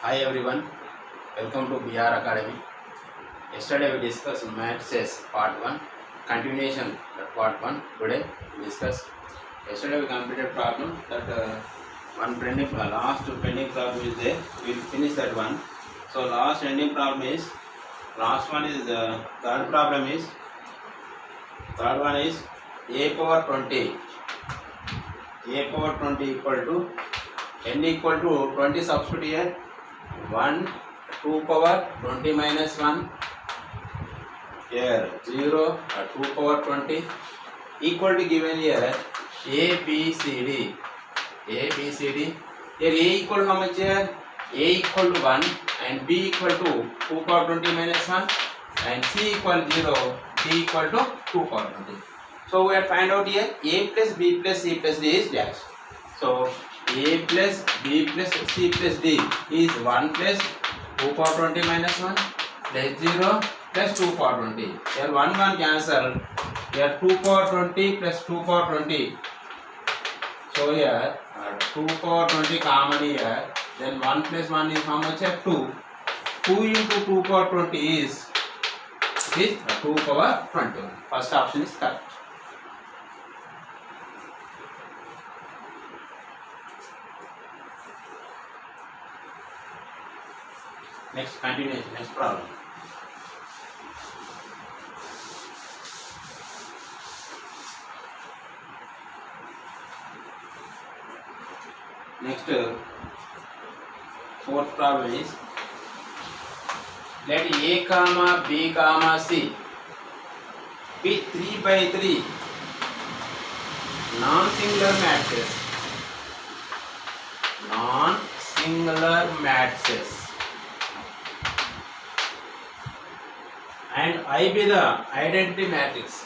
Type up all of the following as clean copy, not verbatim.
Hi everyone, welcome to BR Academy. Yesterday we discussed maths part 1, continuation part 1. Today we discuss. Yesterday we completed problem that one pending, last pending problem is there. We will finish that one. So last one is third one is a power 20. A power 20 equal to n equal to 20 substitute here. 1 2 power 20 minus 1 here 0 2 power 20 equal to given here a b c d here a equal to how much here a equal to 1 and b equal to 2 power 20 minus 1 and c equal to 0 d equal to 2 power 20. So we have find out here a plus b plus c plus d is dash. So a plus b plus c plus d is 1 plus 2 power 20 minus 1 plus 0 plus 2 power 20. Here 1 cancel. Here 2 power 20 plus 2 power 20. So here 2 power 20 common here. Then 1 plus 1 is how much? 2. 2 into 2 power 20 is 2 power 21. First option is correct. Next continuation, next problem. Next fourth problem is let a comma b comma c be 3 by 3 non-singular matrices and I be the identity matrix.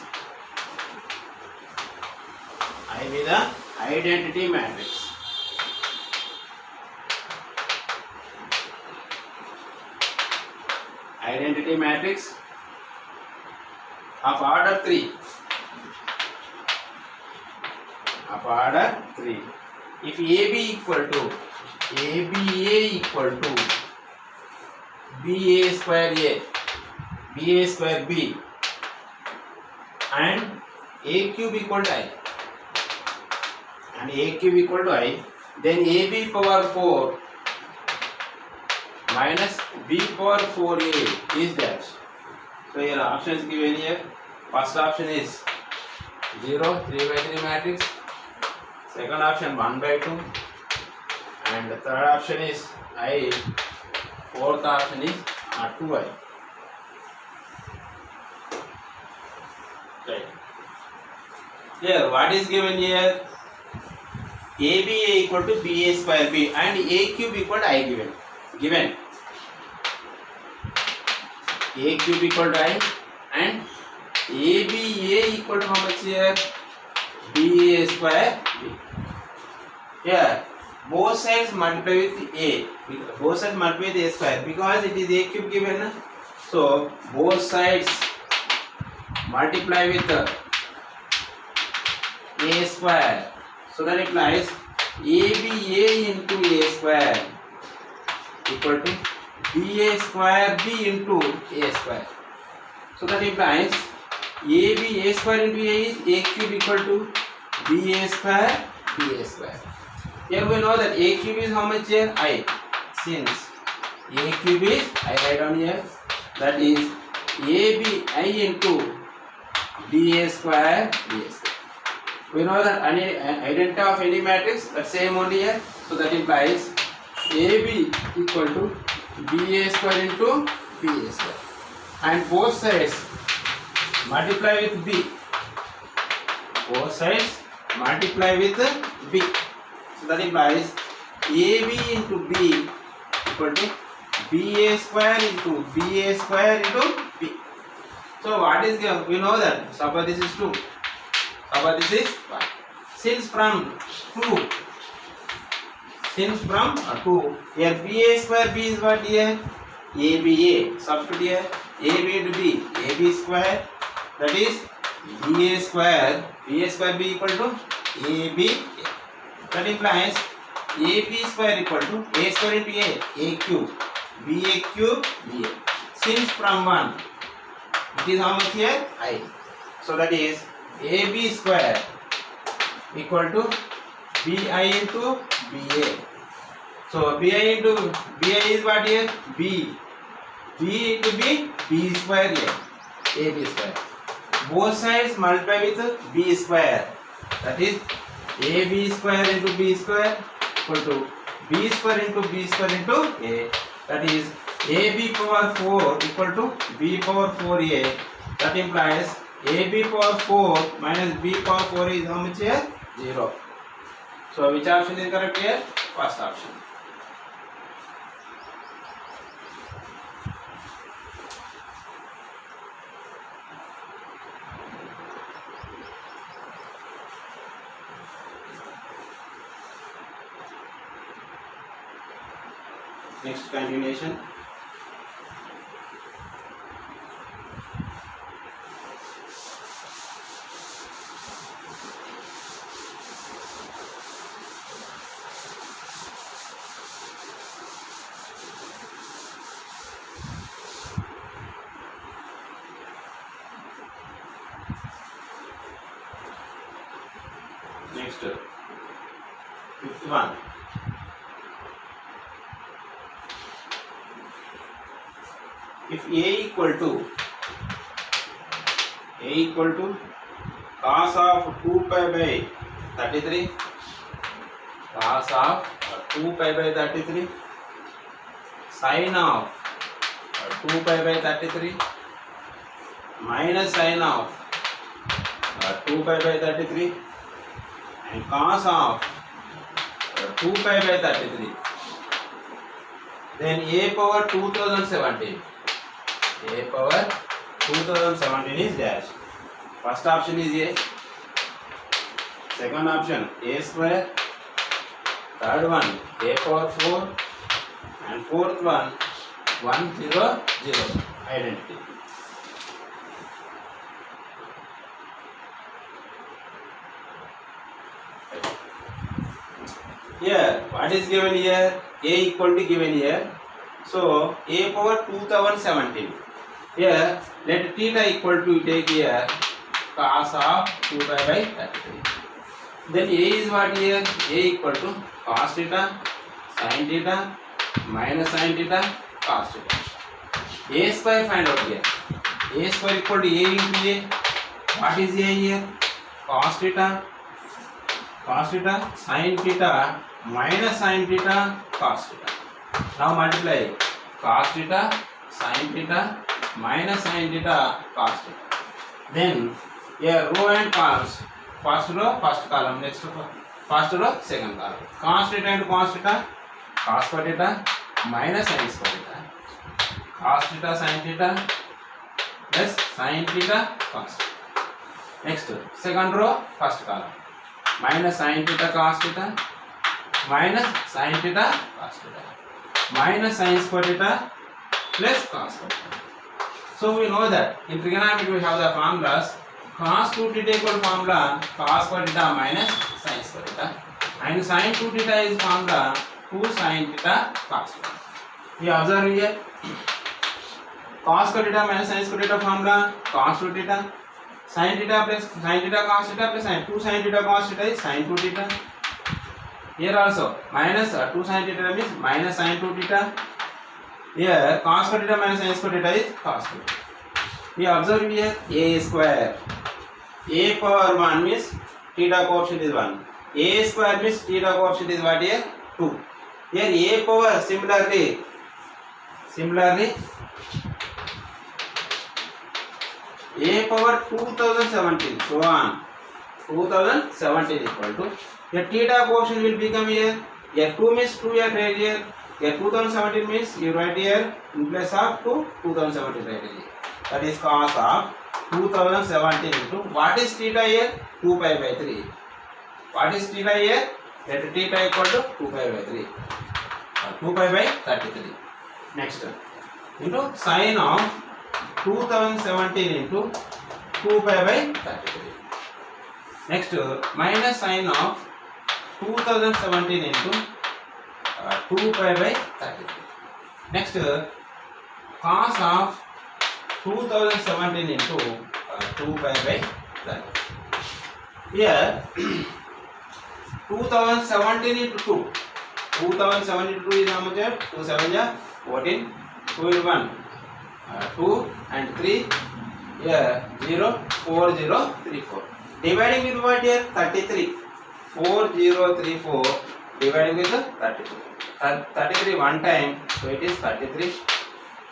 Identity matrix of order 3. If AB equal to BA square A, BA square B and A cube equal to I, then AB power 4 minus B power 4A is dash. So here options given here. First option is 0, 3 by 3 matrix. Second option 1 by 2. And the third option is I. Fourth option is 2I. Right. Here what is given here? ABA equal to BA square B and A cube equal to I given. A cube equal to I and ABA equal to how much here? BA square B. Here both sides multiply with A. Both sides multiply with A square because it is A cube given. So both sides multiply with A square. So that implies ABA into A square equal to BA square B into A square. So that implies A square into A is A cube equal to BA square BA square. Here we know that A cube is how much here? I. Since A cube is, I write down here, that is ABI into BA square BA square. We know that identity of any matrix, that same only here. So that implies AB equal to BA square into BA square. And both sides multiply with B. Both sides multiply with B. So that implies AB into B equal to BA square into BA square into B. So what is given? We know that suppose this is 2. Suppose this is 1. Since from 2 here BA square B is what here? ABA. Substitute here AB into B. AB square, that is BA square B equal to AB. That implies AB square equal to A square into A cube, BA cube, BA. Since from 1, it is how much here? I. So that is AB square equal to BI into BA. So BI into BI is what here? B. B into B, B square here. AB square. Both sides multiply with B square. That is AB square into B square equal to B square into B square into A. That is AB power 4 equal to B power 4A. That implies AB power 4 minus B power 4 is how much here? 0. So which option is correct here? First option. Next continuation. Next, fifth one. If A equal to cos of 2 pi by 33, cos of 2 pi by 33, sin of 2 pi by 33, minus sin of 2 pi by 33, and cos of 2 pi by 33, then A power 2017. A power 2017 is dash. First option is A. Second option A square. Third one A power 4. And fourth one 100. Identity. Here, what is given here? A equal to given here. So, A power 2017. Here, let theta equal to take here cos of 2 pi by 33. Then A is what here? A equal to cos theta, sin theta, minus sin theta, cos theta. A square find out here. A square equal to A into A. What is A here? Cos theta, sin theta, minus sin theta, cos theta. Now multiply cos theta, sin theta, minus sin theta, cos theta. Then here row and columns. First row, first column. Next row, first row, second column. Cos theta into cos theta, cos square theta, minus sin square theta. Cos theta, sin theta, plus sin theta, cos theta. Next, second row, first column. Minus sin theta, cos theta, minus sin theta, cos theta. Minus sin square theta plus cos square theta. So we know that in trigonometry we have the formulas cos 2 theta equal formula cos square theta minus sin square theta, and sin 2 theta is formula 2 sin theta cos theta. We observe here cos square theta minus sin square theta formula cos 2 theta, sin theta plus sin theta cos theta plus sin 2 sin theta cos theta is sin 2 theta. Here also minus 2 sin theta means minus sin 2 theta. Here cos square theta minus sin square theta is cos square theta. We observe here A square. A power 1 means theta coefficient is 1. A square means theta coefficient is what here? 2. Here A power similarly A power 2017 so on 2017 equal to the theta coefficient will become here 2 means 2 here right here. Here 2017 means you write here in place of 2 2017 right here. That is cos of 2017 into what is theta here? 2 pi by 3. What is theta here? Let theta equal to 2 pi by 3. 2 pi by 33. Next into sin of 2017 into 2 pi by 33. Next minus sin of 2017 into 2 pi by 33. Next, cos of 2017 into 2 pi by 30. Here 2017 into 2. 2017 into 2 is how much? 2 7 ja 14. 2 into 1 2 and 3. Here 0 4 0 3 4. Dividing with what here? 33. 4 0 3 4 dividing with 33. 33 one time, so it is 33.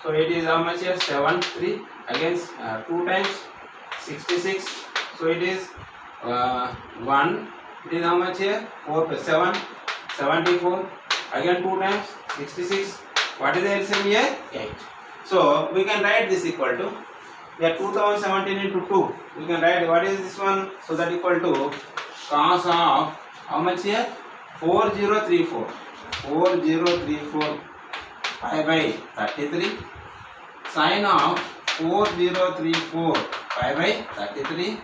So it is how much here? 7 3 against 2 times 66. So it is 1. It is how much here? 4 plus 7 74. Again 2 times 66. What is the LCM here? 8. So we can write this equal to here 2017 into 2. We can write what is this one? So that equal to cos of how much here? 4034. 4034 pi by 33. Sin of 4034 pi by 33.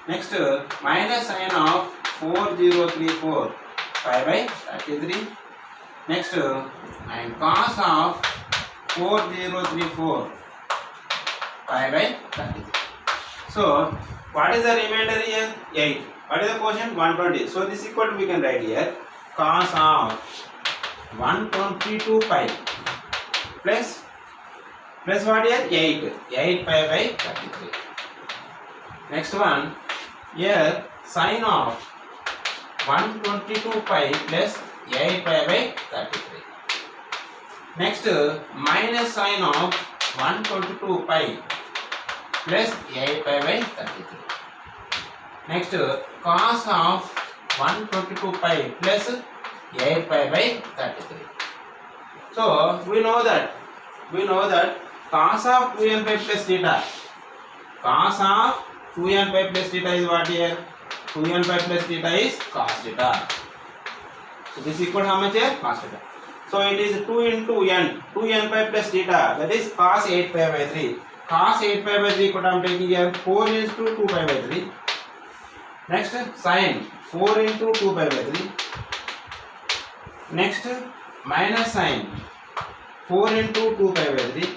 Next minus sin of 4034 pi by 33. Next and cos of 4034 pi by 33. So what is the remainder here? 8. What is the quotient? 120. So this equal to we can write here cos of 122 pi plus what here? 8 pi by 33. Next one here sin of 122 pi plus 8 pi by 33. Next minus sin of 122 pi plus 8 pi by 33. Next cos of 122 pi plus 8 pi by 33. So we know that cos of 2n pi plus theta, cos of 2n pi plus theta is what here? 2n pi plus theta is cos theta. So this equal to how much here? Cos theta. So it is 2 into n, 2n pi plus theta, that is cos 8 pi by 3. Cos 8 pi by 3 what I am taking here? 4 into 2 pi by 3. Next sin 4 into 2 pi by 3. Next minus sin 4 into 2 pi by 3.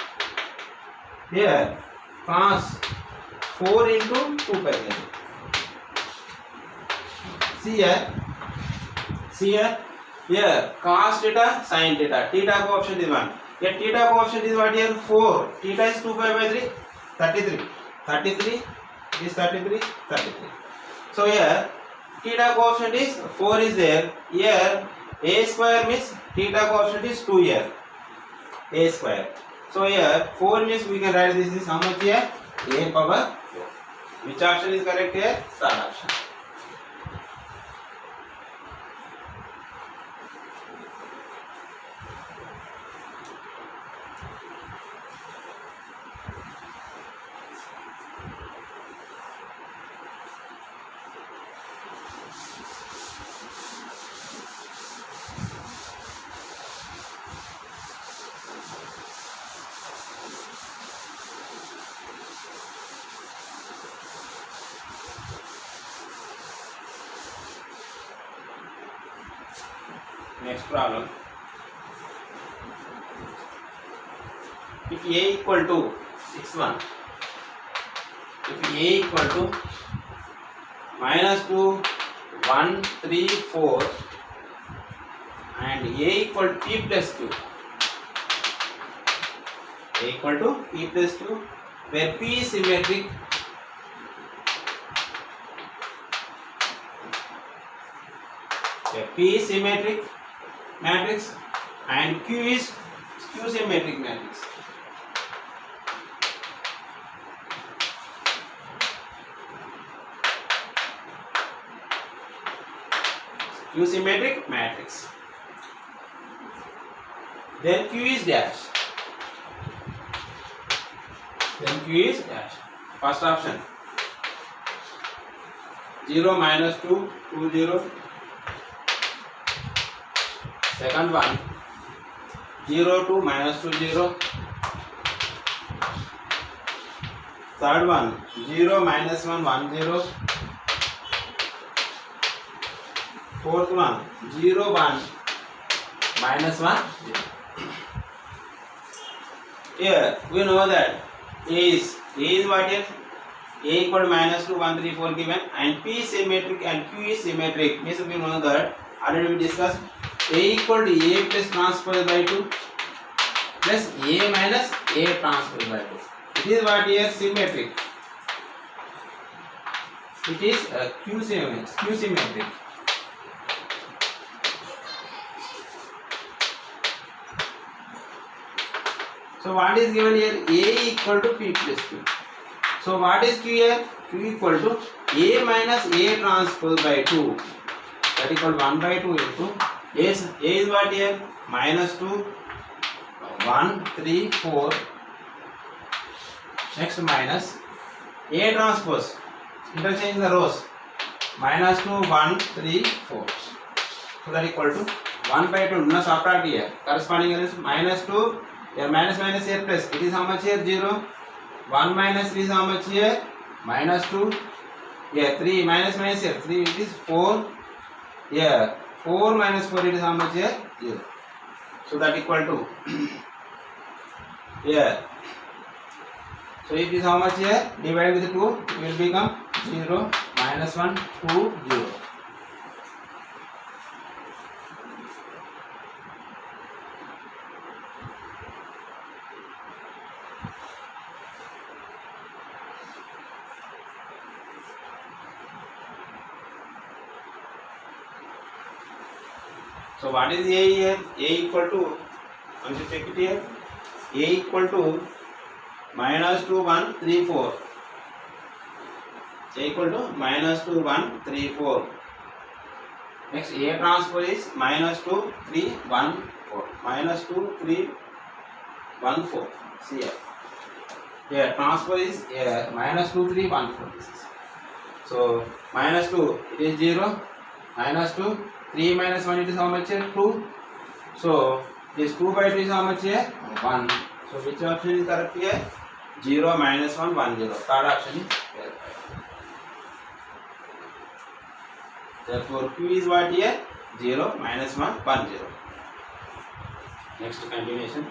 Here cos 4 into 2 pi by 3. See here here cos theta sin theta, theta coefficient is 1. Here theta coefficient is what here? 4. Theta is 2 pi by 3. 33. This 33. So here theta coefficient is 4 is there. Here a square means theta coefficient is 2 here. A square. So here 4 means we can write this is how much here? A power 4. Which option is correct here? Third option. Next problem. If A equal to 6 1, if A equal to -2 1 3 4 and A equal to P plus 2, A equal to P plus 2 where P is symmetric, P is symmetric matrix and Q is skew symmetric matrix. Skew symmetric matrix. Then Q is dash. First option 0 -2 2 0. Second one 0 2 -2 0. Third one 0 -1 1 0. Fourth one 0 1 minus 1 0. Here we know that A is what here? A equal to minus 2 1 3 4 given, and P is symmetric and Q is symmetric. Means we know that already we discussed. A equal to A plus transpose by 2 plus A minus A transpose by 2. It is what here? Symmetric. It is Q symmetric. So what is given here? A equal to P plus Q. So what is Q here? Q equal to A minus A transpose by 2. That equal to 1 by 2 into A is what here? Minus 2, 1, 3, 4. Next minus A transpose. Interchange the rows. Minus 2, 1, 3, 4. So that equal to 1 by 2. Now subtract here. Corresponding is minus 2. Here minus minus here plus. It is how much here? 0. 1 minus 3 is how much here? Minus 2. Here 3 minus minus here. 3 it is 4. Here 4 minus 4 it is how much here? 0. So that equal to here. So it is how much here? Divided with 2 it will become 0 minus 1 2 0. So what is A here? A equal to, I will take it here. A equal to minus 2 1 3 4. A equal to minus 2 1 3 4. Next A transpose is minus 2 3 1 4. Minus 2 3 1 4. See here. Here transpose is here minus 2 3 1 4. This is. So minus 2 it is 0. Minus 2. 3 minus 1 it is how much here? 2. So this 2 by 2 is how much here? 1. So which option is correct here? 0 minus 1 1 0. Third option is here. Therefore Q is what here? 0 minus 1 1 0. Next continuation.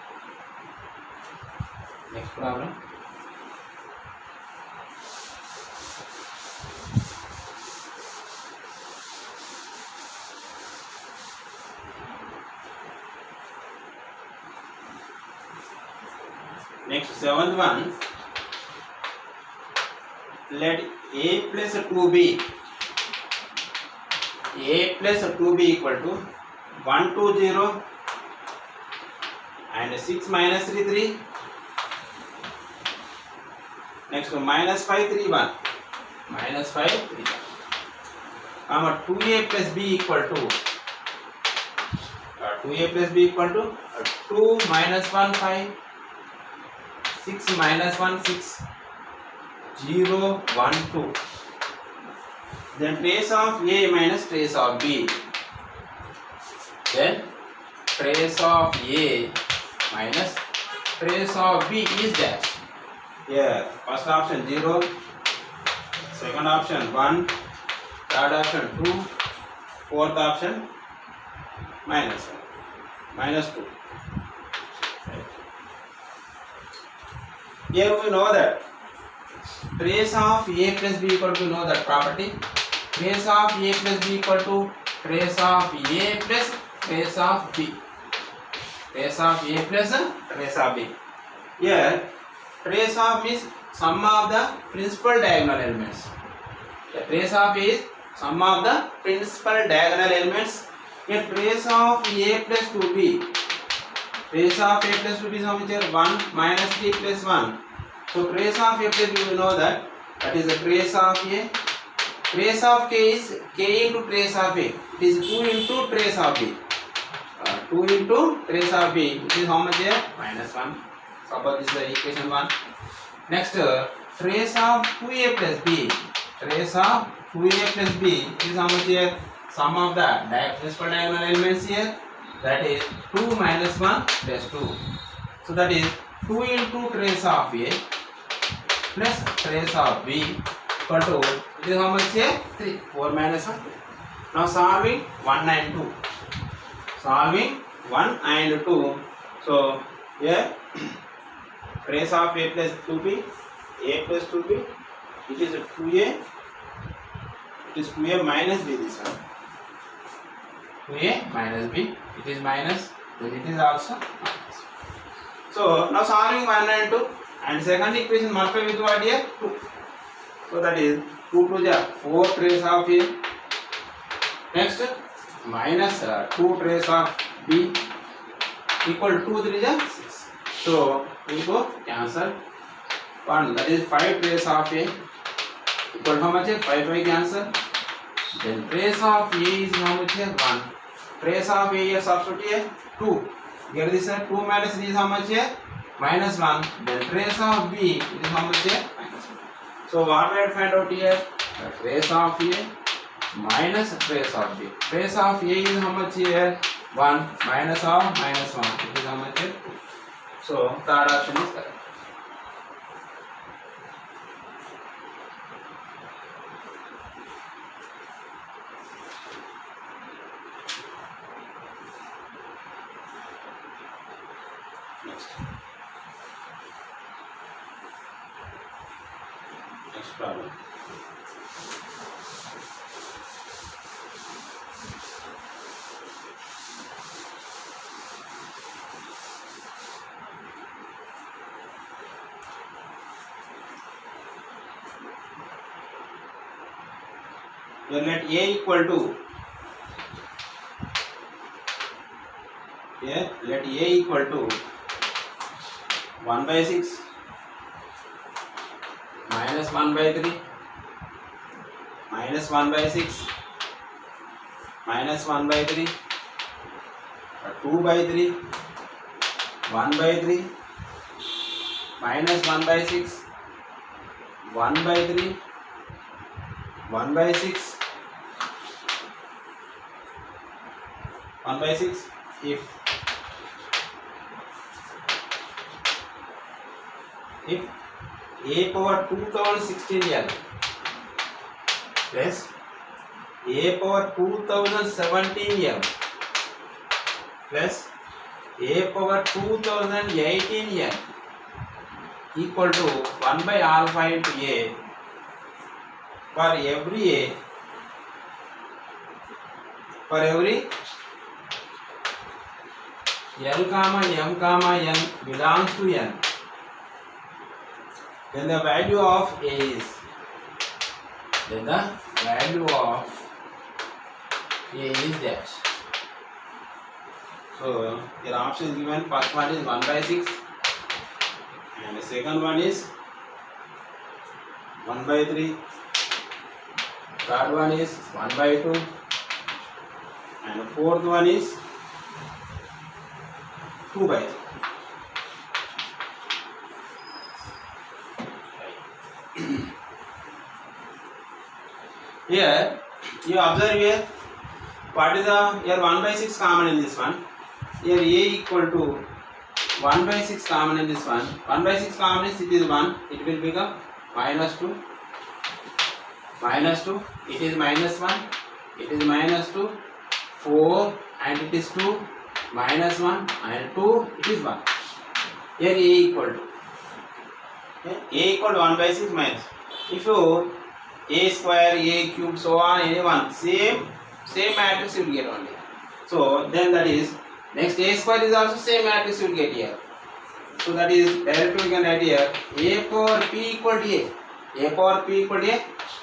Next problem. Next, seventh one. Let A plus 2B. A plus 2B equal to 1 2 0 and 6 minus 3 3. Next, minus 5 3 1. Minus 5 3 1. 2A plus B equal to 2A plus B equal to 2 minus 1 5. 6 minus 1 6 0 1 2. Then trace of A minus trace of B. Then trace of A minus trace of B is dash. Here first option 0, second option 1, third option 2, fourth option minus 1, minus 2. Here we know that trace of A plus B equal to know that property. Trace of A plus B equal to trace of A plus trace of B. Trace of A plus trace of B. Here trace of means sum of the principal diagonal elements. The trace of is sum of the principal diagonal elements. Here trace of A plus 2B. Trace of A plus 2B is how much here? 1 minus 3 plus 1. So trace of A plus B we know that is the trace of A. Trace of K is K into trace of A. It is 2 into trace of B. 2 into trace of B, which is how much here? Minus 1. Suppose this is the equation 1. Next, trace of 2A plus B. Trace of 2A plus B is how much here? Sum of the principal diagonal elements here. That is 2 minus 1 plus 2. So that is 2 into trace of A plus trace of B equal to, it is how much here? 3. 4 minus 1. Now solving 1 and 2. Solving 1 and 2. So here trace of a plus 2b, a plus 2b, it is 2a, it is 2a minus b this one. 2a minus b, it is minus, then it is also minus. So now solving 1 and 2, and second equation multiply with what here? 2. So that is 2 to the 4 trace of a. Next minus 2 trace of b equal to 2 3 is 6. So we go cancel 1, that is 5 trace of a equal to how much? 5 cancel. Then trace of a is how much? 1. Trace of a here substitute here 2. Get this 2 minus 3 is how much? Minus 1. Then trace of b is how much? Minus 1. So what we have to find out here? Trace of a minus trace of b. Trace of a is how much here? 1 minus of minus 1. It is how much? 2. So third option is correct. Next problem. Then let a equal to, here let a equal to 1 by 6 minus 1 by 3 minus 1 by 6 minus 1 by 3 2 by 3 1 by 3 minus 1 by 6 1 by 3 1 by 6 1 by 6 if a power 2016L plus a power 2017L plus a power 2018L equal to 1 by alpha into a for every L comma M comma N belongs to N, then the value of A is, dash. So your option is given. First one is 1 by 6 and the second one is 1 by 3, third one is 1 by 2 and the fourth one is 2 by 3. Here you observe here what is the here 1 by 6 common in this one. Here a equal to 1 by 6 common in this one. 1 by 6 common is, it is 1, it will become minus 2, it is minus 1, it is minus 2, 4 and it is 2, minus 1 and 2, it is 1. Here a equal to 1 by 6 minus. If you a square, a cube, so on, anyone, same matrix you will get only. So then that is, next a square is also same matrix you will get here. So that is directly we can write here a power p equal to a power p equal to a,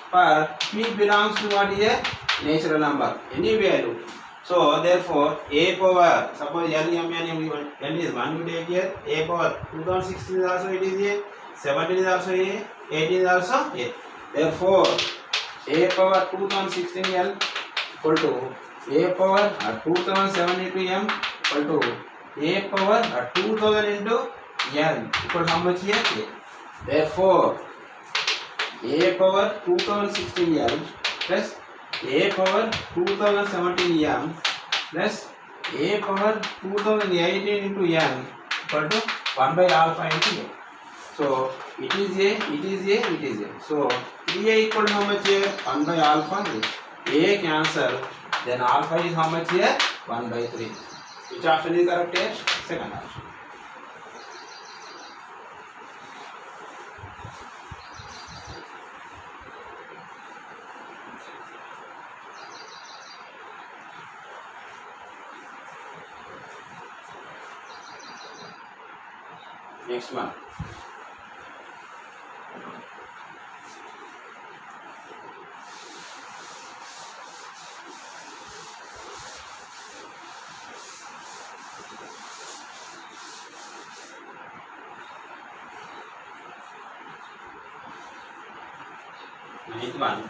for p belongs to what is a natural number, any value. So therefore a power, suppose L M N M N is 1, you take here a power 2016 is also it is a, 17 is also a, 18 is also a. Therefore a power 2016 L equal to a power 2072 M equal to a power 2000 into N equal to how much here? A. Therefore a power 2016 L plus a power 2017 M plus a power 2018 into N equal to 1 by alpha into A. So it is A. So 3A equal to how much here? 1 by alpha. A cancel. Then alpha is how much here? 1 by 3. Which option is correct here? Second option. Next one. Ninth one.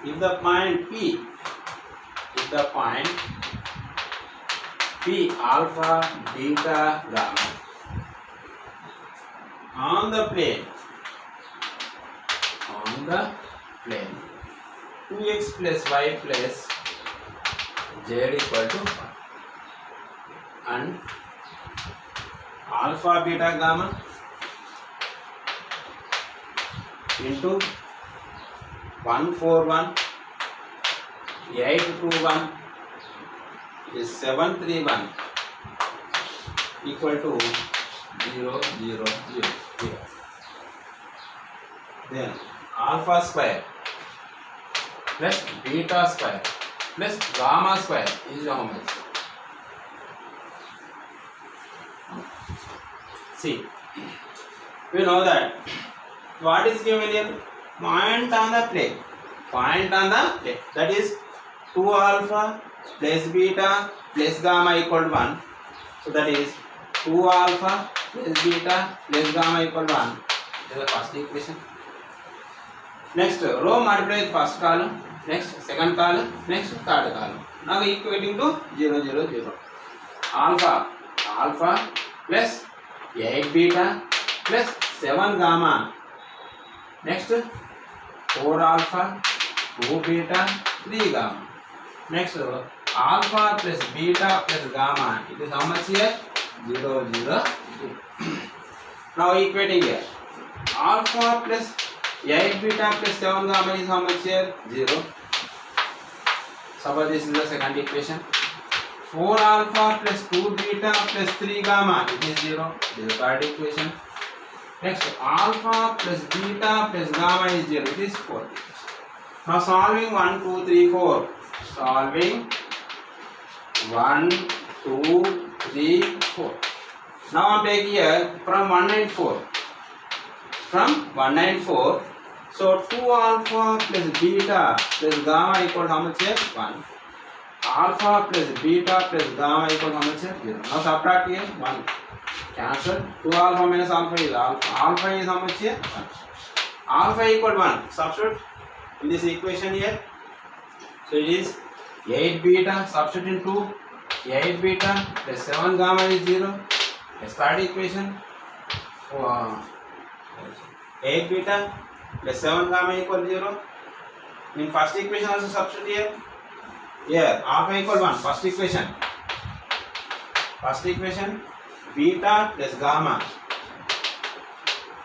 If the point P alpha, beta, gamma on the plane 2x plus y plus z equal to 1 and alpha, beta, gamma into 1, 4, 1, 8, 2, 1 is 7, 3, 1 equal to 0, 0, 0, 0. Then alpha square plus beta square plus gamma square is how much? See, we know that what is given here? Point on the plane. That is 2 alpha plus beta plus gamma equal to 1. So that is 2 alpha plus beta plus gamma equal to 1. This is the first equation. Next row multiply with first column, next second column, next third column. Now equating to 0, 0, 0. Alpha plus 8 beta plus 7 gamma. Next 4 alpha, 2 beta, 3 gamma. Next alpha plus beta plus gamma. It is how much here? 0, 0, 0. Now equating here. Alpha plus 8 beta plus 7 gamma is how much here? 0. Suppose this is the second equation. 4 alpha plus 2 beta plus 3 gamma. It is 0. This is the third equation. Next alpha plus beta plus gamma is 0. It is 4. Now solving 1, 2, 3, 4. Solving 1, 2, 3, 4. Now I am taking here from 194. From 194. So 2 alpha plus beta plus gamma equal to how much here? 1. Alpha plus beta plus gamma equal to how much here? 0. Now subtract here 1. Cancel. 2 alpha minus alpha is alpha. Alpha is how much here? 1. Alpha equal to 1. Substitute in this equation here. So it is 8 beta. Substitute in 2. 8 beta plus 7 gamma is 0. Yes, third equation. 8 beta plus 7 gamma equal 0. In first equation also substitute here. Here alpha equal 1. First equation beta plus gamma.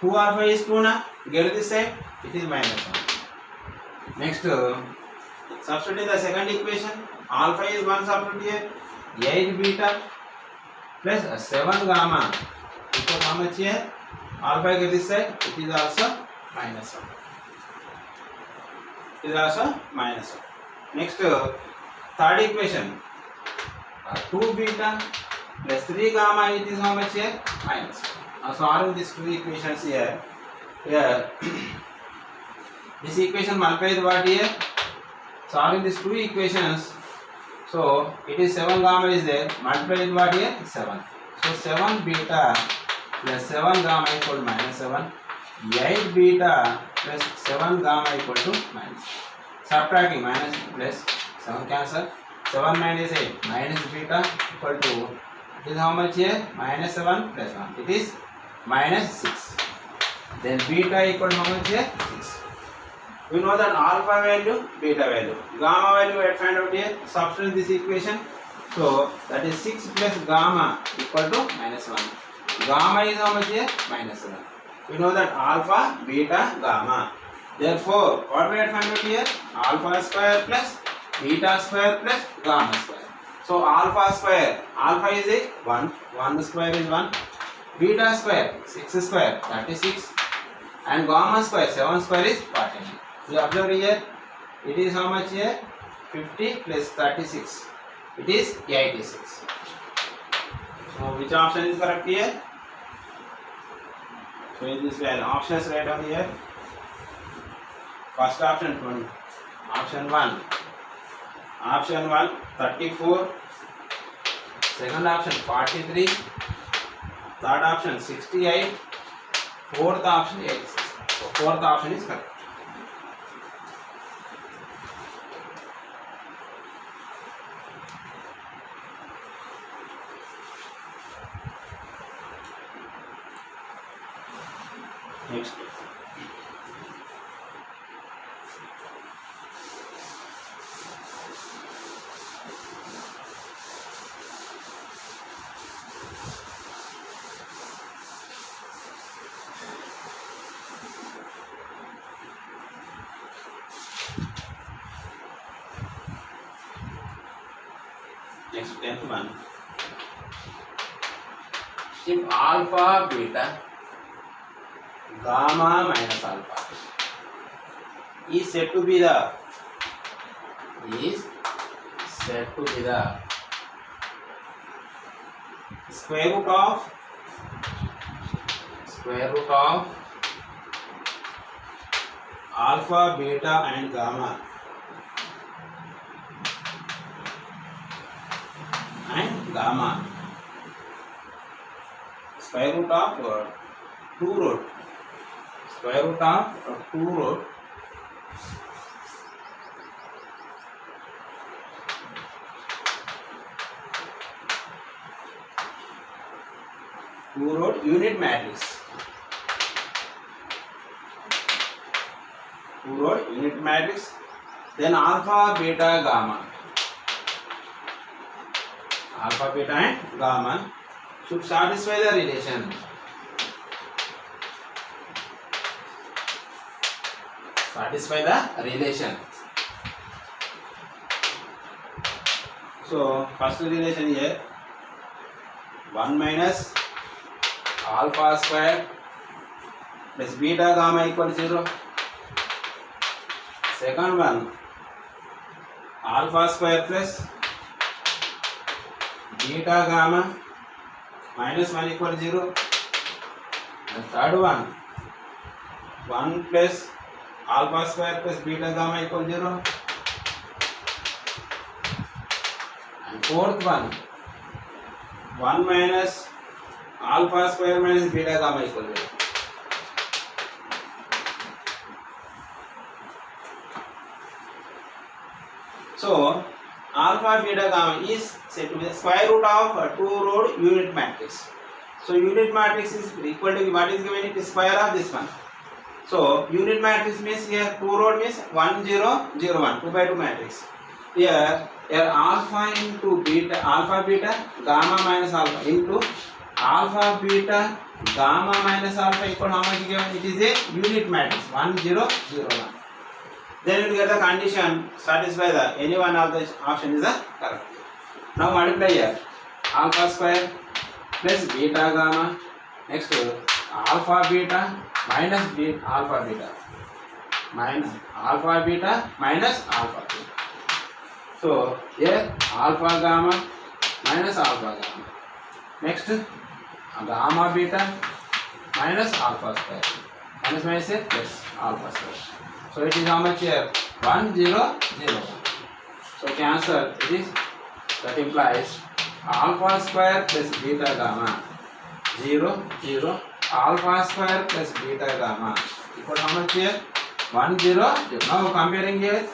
2 alpha is 2 na. Get this side. It is minus 1. Next substitute in the second equation. Alpha is 1. Substitute here. 8 beta plus 7 gamma equal how much here? Alpha get this side. It is also minus 1. It is also minus 1. Next third equation. 2 beta plus 3 gamma, it is how much here? Minus 1. Now solving these two equations here. This equation multiplied with what here? Solving these two equations. So it is 7 gamma is there. Multiplied with what here? 7. So 7 beta plus 7 gamma equal to minus 7. 8 beta plus 7 gamma equal to minus. Subtracting minus plus 7 cancel. 7 minus 8 minus beta equal to, it is how much here? Minus 7 plus 1. It is minus 6. Then beta equal to how much here? 6. We know that alpha value, beta value. Gamma value we have find out here. Substitute this equation. So that is 6 plus gamma equal to minus 1. Gamma is how much here? Minus 7. We know that alpha, beta, gamma. Therefore, what we have find out here? Alpha square plus beta square plus gamma square. So alpha square, alpha is a 1, 1 square is 1, beta square 6 square 36, and gamma square 7 square is 49. You observe here, it is how much here? 50 plus 36, it is 86. So which option is correct here? So in this way, options right down here. First option 20, option 1, option 1 34, second option 43, third option 68, fourth option 86. So fourth option is correct. Next. Next 10th one. If alpha, beta, gamma minus alpha is said to be the square root of alpha, beta and gamma square root of 2 root unit matrix. Then alpha, beta, and gamma should satisfy the relation. So first relation here, 1 minus alpha square plus beta gamma equal 0. Second one, alpha square plus beta gamma minus 1 equal 0. And third one, 1 plus alpha square plus beta gamma equal 0. And fourth one, 1 minus alpha square minus beta gamma equal 0. So alpha, beta, gamma is said to be the square root of a two-row unit matrix. So unit matrix is equal to what is given? It is square of this one. So unit matrix means here 2 row means 1 0 0 1 2 by 2 matrix. Here alpha into beta, alpha beta gamma minus alpha into alpha beta gamma minus alpha equal how much given? It is a unit matrix 1 0 0 1. Then you get the condition satisfy the any one of the option is the correct. Now multiply here alpha square plus beta gamma, next alpha beta minus alpha beta minus alpha beta minus alpha beta. So here alpha gamma minus alpha gamma, next gamma beta minus alpha square minus minus plus alpha square. So it is how much here? 1 0 0 1. So cancel it is, that implies alpha square plus beta gamma 0 0 alpha square plus beta gamma equal how much here? 1 0 0. Now comparing here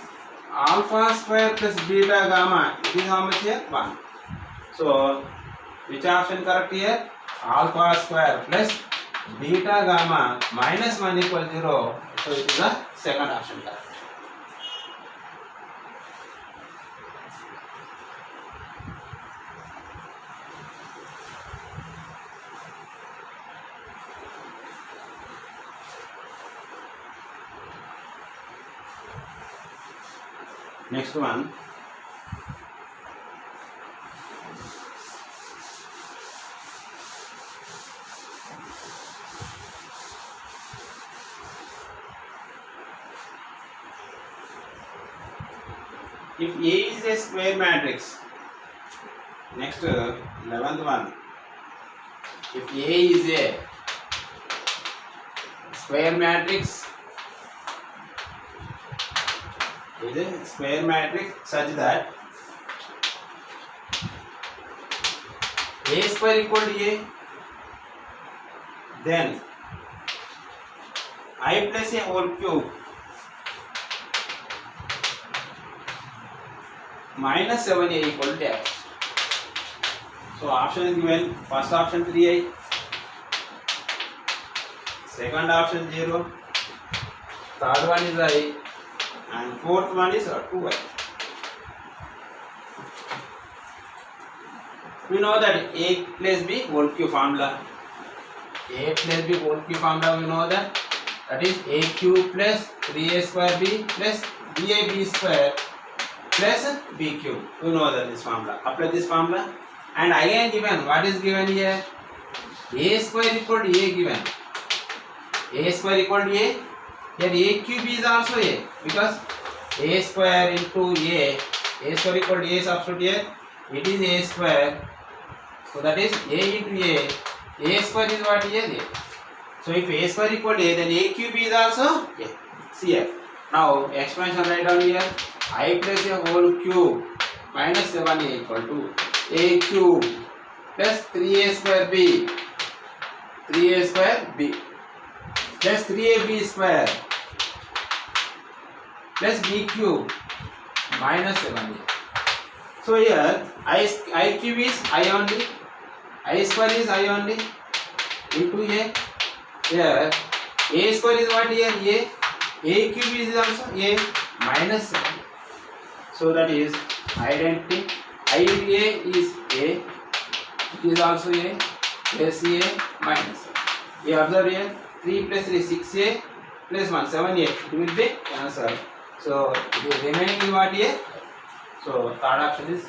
alpha square plus beta gamma, it is how much here? 1. So which option correct here? Alpha square plus beta gamma minus 1 equal 0. So it is the second option correct. Next one, If A is a square matrix, next 11th one. If A is a square matrix, such that A square equal to A, then I plus a whole cube minus 7a equal to dash. So option is given. First option 3i, second option 0, third one is I, and fourth one is 2i. We know that A plus B whole cube formula. A plus B whole cube formula, we know that is A cube plus 3a square B plus BAB square plus B cube. We know that this formula. Apply this formula. And again given, what is given here? A square equal to A given. A square equal to A. Here A cube is also A, because A square into A square equal to A substitute here. It is A square. So that is A into A square is what here? A. So if A square equal to A, then A cube is also A. See here. Now expansion write down here. I plus a whole cube minus 7a equal to A cube plus 3a square B plus 3ab square plus B cube minus 7a. So here I cube is I only, I square is I only into A. Here A square is what here? A cube is also A minus 7. So that is identity. I into A is A. It is also A plus A minus 7. You observe here 3 plus 3 6A plus 1 7A. It will be answer. So it is remaining is what here? So third option is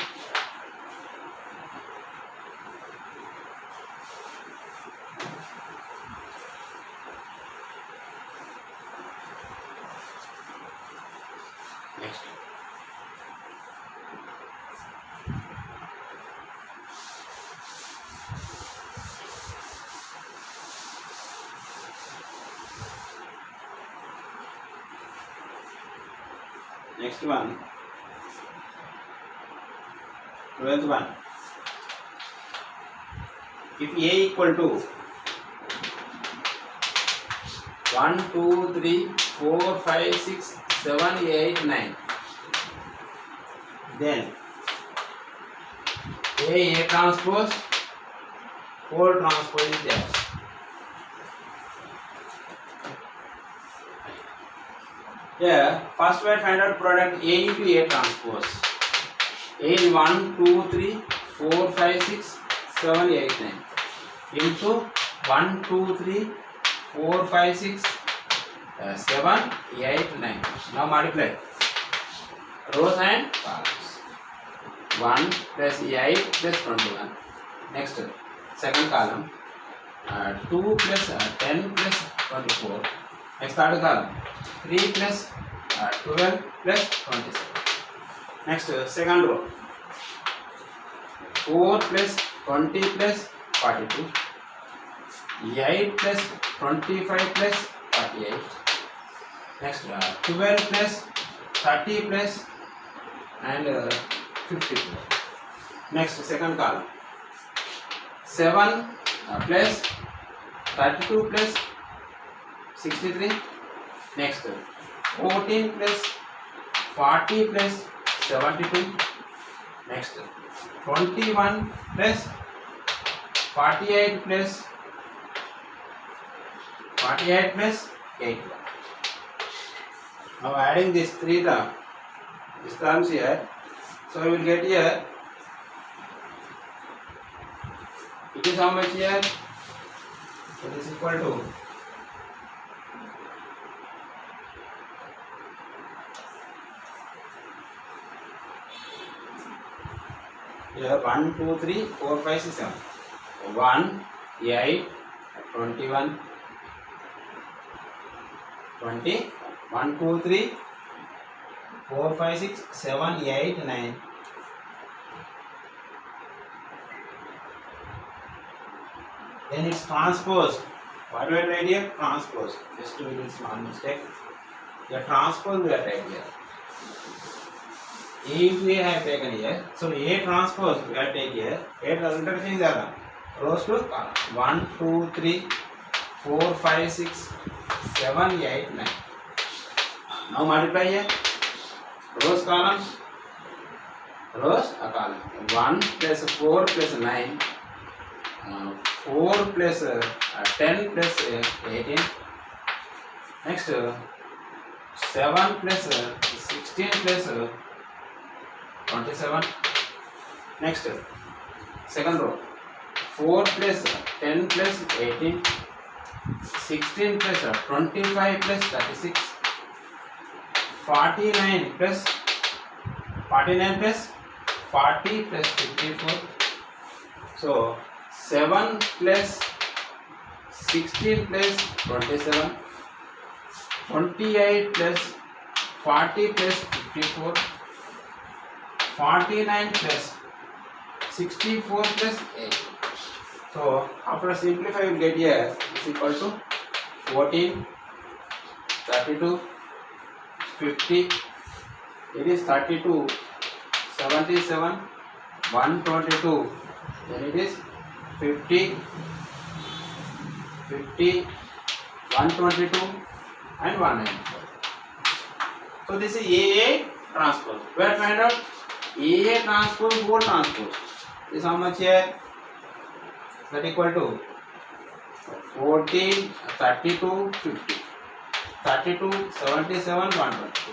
next. Next one, 12th one. If A equal to 1, 2, 3, 4, 5, 6, 7, 8, 9, then A transpose, whole transpose is there. Here, first we find out product A into A transpose. A is 1, 2, 3, 4, 5, 6, 7, 8, 9 into 1, 2, 3, 4, 5, 6, 7, 8, 9. Now multiply rows and columns. 1 plus 8 plus 21. Next, second column 2 plus 10 plus 24. Next third column 3 plus 12 plus 27. Next second row 4 plus 20 plus 42. 8 plus 25 plus 48. Next 12 plus 30 plus and 54. Next second column 7 plus 32 plus 63. Next 14 plus 40 plus 72. Next 21 plus 48 plus 81. Now adding these three terms here, so we will get here, it is how much here? It is equal to here 1, 2, 3, 4, 5, 6, 7. 1, 8, 21, 20, 1, 2, 3, 4, 5, 6, 7, 8, 9. Then it's transpose. What do I write here? Transpose. Just to make small mistake. The transpose we are writing here. A into A I have taken here. So A transpose we are taking here. A interchange are rows to column. 1, 2, 3, 4, 5, 6, 7, 8, 9. Now multiply here. Rows columns. Rows a column. 1 plus 4 plus 9. 4 plus 10 plus 18. Next 7 plus 16 plus 27. Next second row 4 plus 10 plus 18. 16 plus 25 plus 36. 49 plus 40 plus 54. So 7 plus 16 plus 27. 28 plus 40 plus 54. 49 plus 64 plus 8. So after simplify we will get here is equal to 14, 32, 50. It is 32, 77, 122. Then it is 50, 50, 122 and 194. So this is AA transpose. We have find out AA transpose, whole transpose. This how much here? That equal to 14, 32, 50. 32, 77, 122.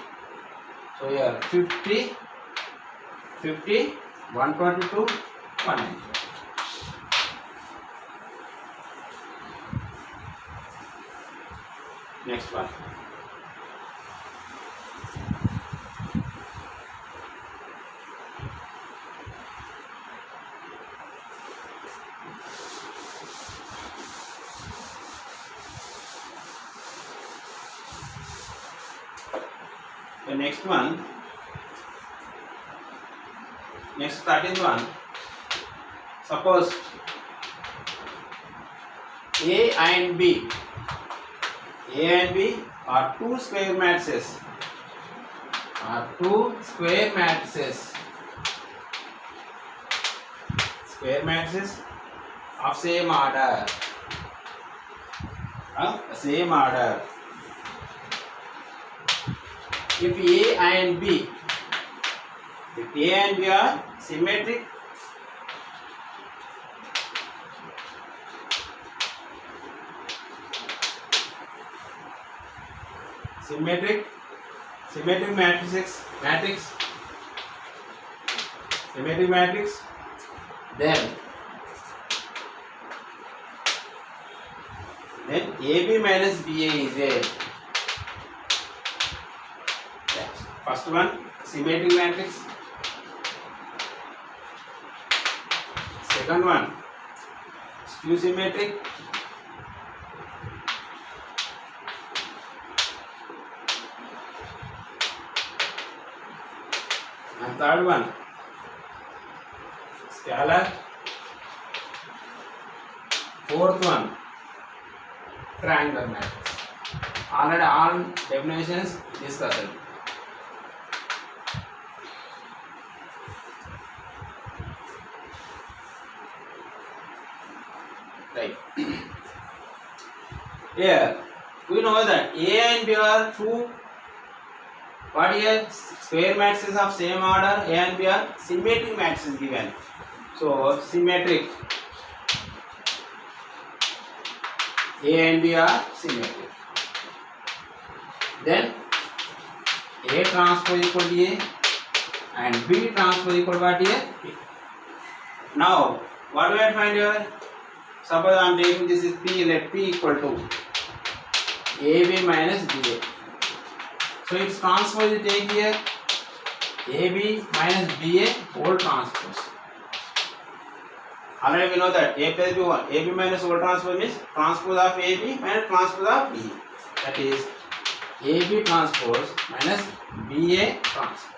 So here 50, 50, 122, 194. Next one. The next one, next 13th one. Suppose A and B are two square matrices. Square matrices of same order. If A and B are symmetric, symmetric matrix, then AB minus BA is a first one symmetric matrix, second one skew symmetric, and third one scalar, fourth one triangular matrix. Already all definitions discussed. Right. Here we know that A and B are two what here square matrices of same order. A and B are symmetric matrices given. So symmetric, A and B are symmetric. Then A transpose equal to A and B transpose equal to what here? B. Now what do I find here? Suppose I am taking this is P, let P equal to AB minus BA. So its transpose you take here AB minus BA whole transpose. Already we know that A plus B 1. AB minus whole transpose means transpose of AB minus transpose of B. That is AB transpose minus BA transpose.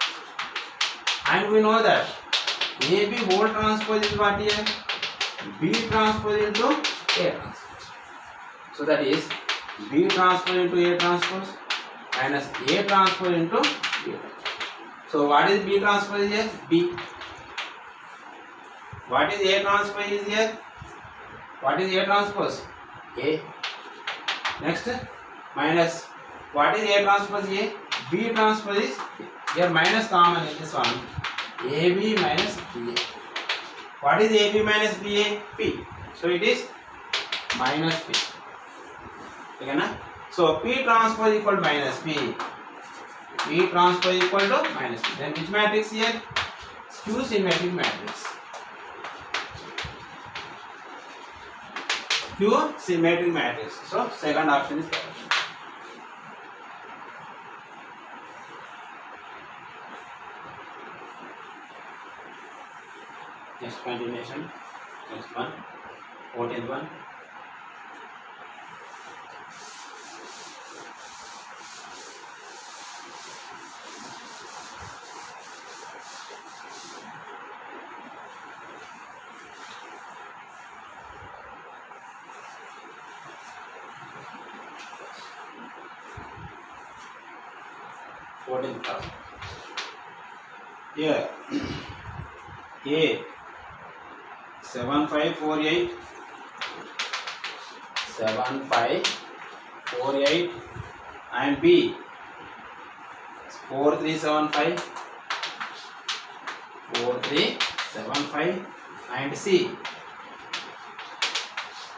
And we know that AB whole transpose is what here? B transpose into A transpose. So that is B transpose into A transpose minus A transpose into B transpose. So what is B transpose here? B. What is A transpose is here? What is A transpose? A. Next minus what is A transpose A? B transpose is B. Here minus common in this one. AB minus BA. What is AB minus BA? P. So it is minus P. Okay, na? So P transpose equal to minus P. P transpose equal to minus P. Then which matrix here? Skew symmetric matrix. Skew symmetric matrix. So second option is correct. Next continuation. Next one. 14th one. Here A 7548 and B 4375 and C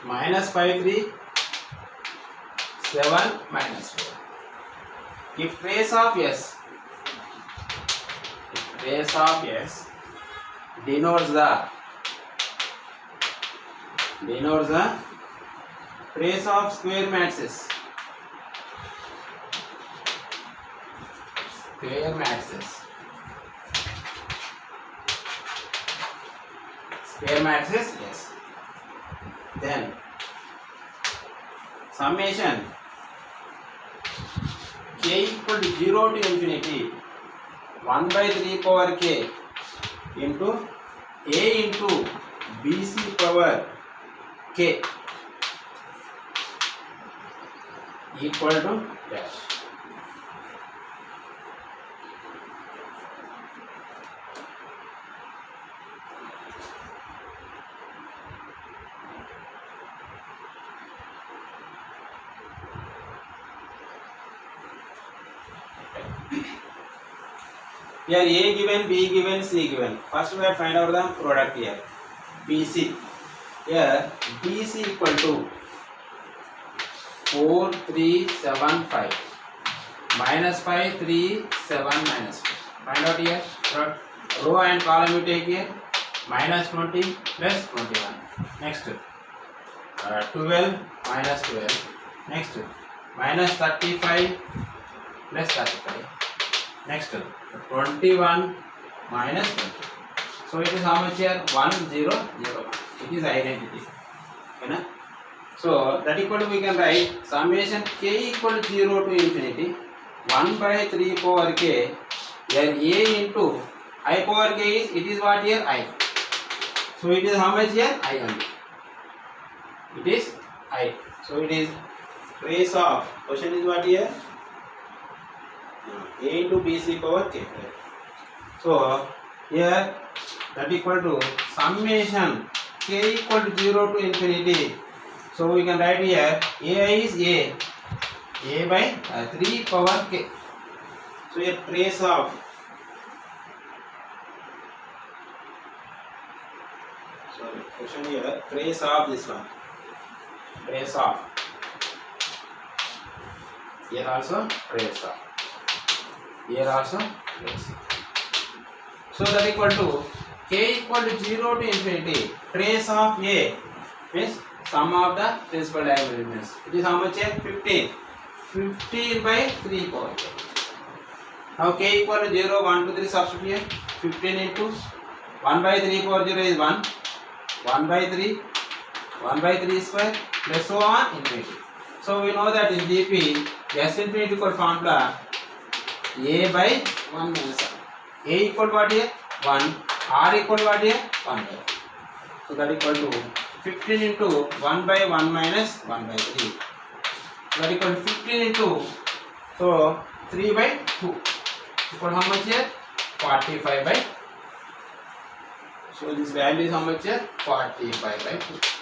minus 537 minus 4. If trace of S denotes the trace of square matrices. Square matrices, yes. Then summation k equal to 0 to infinity 1 by 3 power k into A into BC power k equal to dash. Here A given, B given, C given. First we have to find out the product here. BC. Here BC equal to 4375 minus 537 minus 4. Find out here. Row and column you take here. Minus 20 plus 21. Next 12 minus 12. Next minus 35 plus 35. Next 21 minus 20. So it is how much here? 1 0 0 1. It is identity. Okay, na? So that equal to we can write summation k equal to 0 to infinity 1 by 3 power k. Here A into I power k is, it is what here? I. So it is how much here? I only. It is I. So it is trace of, question is what here? A into BC power k. So here that equal to summation k equal to 0 to infinity. So we can write here A is A by 3 power k. So here trace of question here trace of this one. Trace of. Here also trace of. Here also trace. So that equal to k equal to 0 to infinity. Trace of A means sum of the principal diagonal elements. It is how much here? 15. 15 by 3 power k. Now k equal to 0, 1, 2, 3 substitute here. 15 into 1 by 3 power 0 is 1. 1 by 3 square plus so on infinity. So we know that in GP, S infinity equal formula A by 1 minus R. A equal what here? 1. R equal what here? 1 by 1. So that equal to 15 into 1 by 1 minus 1 by 3. That equal to 15 into, so 3 by 2. Equal how much here? 45 by. So this value is how much here? 45 by 2.